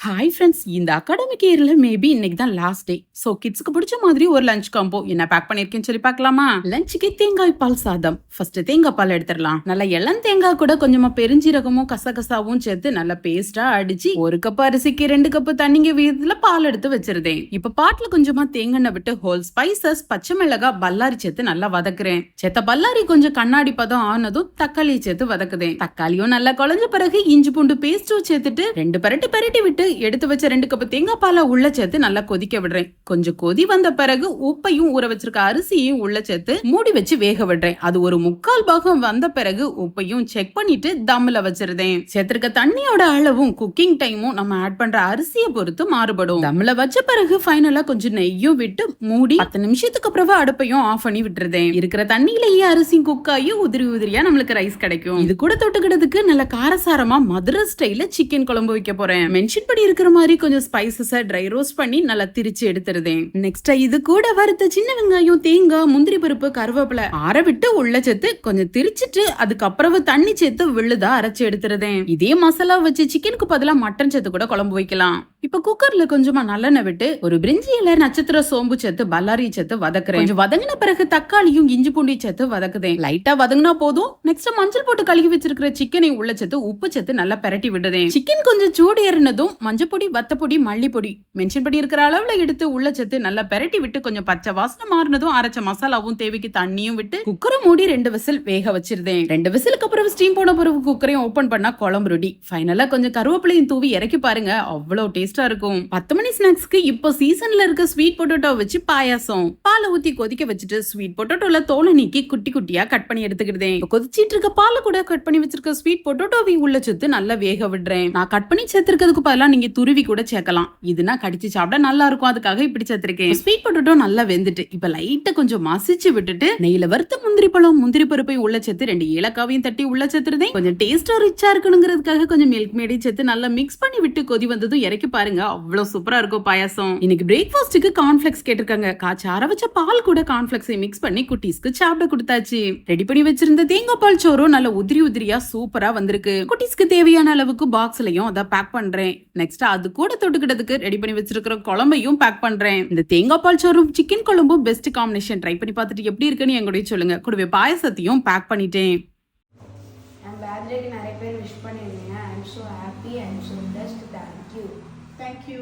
Hi friends, இந்த academic இயர்ல maybe இன்னைக்கு தான் லாஸ்ட் டே. ஸோ கிட்ஸ்க்கு பிடிச்ச மாதிரி ஒரு லஞ்ச் காம்போ என்ன பேக் பண்ணிருக்கேன்னு சொல்லி பார்க்கலாமா? லஞ்சுக்கு தேங்காய் பால் சாதம். ஃபர்ஸ்ட் தேங்காய் பால் எடுத்துடலாம். நல்லா இளம் தேங்காய் கூட கொஞ்சமா பெருஞ்சீரகமும் கசகசாவும் சேர்த்து நல்லா பேஸ்டா அடிச்சு ஒரு கப் அரிசிக்கு 2 கப் தண்ணிங்க வீதத்துல பால் எடுத்து வச்சிருந்தேன். இப்ப பாட்டுல கொஞ்சமா தேங்காய் விட்டு ஹோல் ஸ்பைசஸ், பச்சை மிளகாய், பல்லாரி சேர்த்து நல்லா வதக்குறேன். சேர்த்த பல்லாரி கொஞ்சம் கண்ணாடி பதம் ஆனதும் தக்காளி சேர்த்து வதக்குதேன். தக்காளியும் நல்லா குழஞ்ச பிறகு இஞ்சி பூண்டு பேஸ்டும் சேர்த்துட்டு 2 பரட்டி விட்டு எடுத்து வச்ச 2 கப் தேங்காய் பாலை உள்ள சேர்த்து நல்லா கொதிக்க விடுறேன். கொஞ்சம் கொதி வந்த பிறகு உப்பையும் ஊற வச்சிருக்க அரிசியையும் உள்ள சேர்த்து மூடி வச்சு வேக விடுறேன். அது ஒரு 3/4 பாகம் வந்த பிறகு உப்பையும் செக் பண்ணிட்டு தம்ல வச்சிருந்தேன். சேர்த்திருக்க தண்ணியோட அளவும் குக்கிங் டைமும் நம்ம ஆட் பண்ற அரிசியை பொறுத்து மாறுபடும். தம்ல வச்ச பிறகு ஃபைனலா கொஞ்சம் நெய்யும் விட்டு மூடி 10 நிமிஷத்துக்கு அப்புறம் அடுப்பையும் ஆஃப் பண்ணி விட்டுருதேன். இருக்கிற தண்ணியிலேயே அரிசி குக் ஆகி உதிரியா நம்மளுக்கு ரைஸ் கிடைக்கும். இது கூட தொட்டுக்கிறதுக்கு நல்ல காரசாரமா மதுரை ஸ்டைல சிக்கன் குழம்பு வைக்க போறேன். மென்ஷன் படி இருக்கிற மாதிரி கொஞ்சம் ஸ்பைசஸ் ட்ரை ரோஸ்ட் பண்ணி நல்லா திரிச்சு எடுத்துருதேன். நெக்ஸ்ட் இது கூட வறுத்த சின்ன வெங்காயம், தேங்காய், முந்திரி பருப்பு, கருவேப்பிலை ஆற விட்டு உள்ள சேர்த்து கொஞ்சம் திரிச்சிட்டு அதுக்கப்புறம் தண்ணி சேர்த்து விழுதா அரைச்சு எடுத்துருதேன். இதே மசாலா வச்சு சிக்கனுக்கு பதிலா மட்டன் சேர்த்து கூட குழம்பு வைக்கலாம். இப்ப குக்கர்ல கொஞ்சமா நல்லெண்ணெய் விட்டு ஒரு பிரிஞ்சி இலை, நட்சத்திர சோம்பு சேர்த்து பல்லாரி சேர்த்து வதக்குறேன். கொஞ்சம் வதங்கின பிறகு தக்காளியும் இஞ்சி பூண்டி சேர்த்து வதக்குதேன். லைட்டா வதங்கினா போதும். நெக்ஸ்ட் மஞ்சள் போட்டு கழுகி வச்சிருக்கிற சிக்கனை உள்ள சேர்த்து உப்பு சேர்த்து நல்லா பெரட்டி விடுதேன். சிக்கன் கொஞ்சம் சூடு ஏறினதும் மஞ்சள் பொடி, வத்தப்பொடி, மல்லிப்பொடி மென்ஷன் பண்ணி இருக்கிற அளவுல எடுத்து உள்ள சேர்த்து நல்லா பெரட்டி விட்டு கொஞ்சம் பச்சை வாசனை மாறினதும் அரைச்ச மசாலாவும் தேவைக்கு தண்ணியும் விட்டு குக்கரை மூடி 2 விசில் வேக வச்சிருந்தேன். 2 விசிலுக்கு அப்புறம் ஸ்டீம் போன பிறகு குக்கரையும் ஓபன் பண்ணா குழம்பு ரெடி. ஃபைனலா கொஞ்சம் கருவேப்பிலையும் தூவி இறக்கி பாருங்க, அவ்வளவு டேஸ்டா இருக்கும். 10 மணி ஸ்நாக்ஸ்க்கு இப்போ சீசன்ல இருக்க ஸ்வீட் பொட்டேட்டோ வச்சு பாயாசம். பாலை ஊத்தி கொதிக்க வச்சுட்டு ஸ்வீட் பொட்டேட்டோல தோலை நீக்கி குட்டி குட்டியா கட் பண்ணி எடுத்துக்கிட்டேன். கொதிச்சிட்டு இருக்க பாலை கூட கட் பண்ணி வச்சிருக்க ஸ்வீட் பொட்டேட்டோவையும் உள்ள சேர்த்து நல்லா வேக விடுறேன். நான் கட் பண்ணி சேர்த்திருக்கிறதுக்கு பதிலா நீங்க துருவி கூட சேர்க்கலாம். இதுனா கடிச்சு சாப்பிட நல்லா இருக்கும், அதுக்காக இப்படி சேர்த்திருக்கேன். ஸ்வீட் பொட்டேட்டோ நல்லா வெந்துட்டு இப்ப லைட்டா கொஞ்சம் மசிச்சு விட்டுட்டு நெய்ல வறுத்த முந்திரி பழம், முந்திரி பருப்பை உள்ள சேர்த்து 2 ஏலக்காவையும் தட்டி உள்ள சேர்த்துருந்தேன். கொஞ்சம் டேஸ்டா ரிச்சா இருக்கணுங்கிறதுக்காக கொஞ்சம் மில்க் மேடையும் சேர்த்து நல்லா மிக்ஸ் பண்ணி விட்டு கொதி வந்ததும் இறக்கி பாருங்க, அவ்வளவு சூப்பரா இருக்கும் பாயாசம். இன்னைக்கு பிரேக்ஃபாஸ்ட்டுக்கு கார்ன்ஃபிளெக்ஸ் கேட்டிருக்காங்க. காய்ச்சி ஆற வச்ச பால் கூட கார்ன்ஃபிளெக்ஸை மிக்ஸ் பண்ணி குட்டீஸ்க்கு சாப்பிட கொடுத்தாச்சு. ரெடி பண்ணி வச்சிருந்த தேங்காய் பால் சோறும் நல்ல உதிரியா சூப்பரா வந்திருக்கு. குட்டீஸ்க்கு தேவையான அளவுக்கு பாக்ஸ்லயும் அதை பேக் பண்றேன். நெக்ஸ்ட் அது கூட தொட்டுக்கிட்டதுக்கு ரெடி பண்ணி வச்சிருக்கிற குழம்பையும் பேக் பண்றேன். இந்த தேங்காய் பால் சோறும் சிக்கன் குழம்பும் பெஸ்ட் காம்பினேஷன். ட்ரை பண்ணி பார்த்துட்டு எப்படி இருக்குன்னு எங்களுடைய சொல்லுங்க. கூடவே பாயசத்தையும் பேக் பண்ணிட்டேன். நிறைய பேர் விஷ் பண்ணிருந்தீங்க. I am so happy, I am so blessed. Thank you.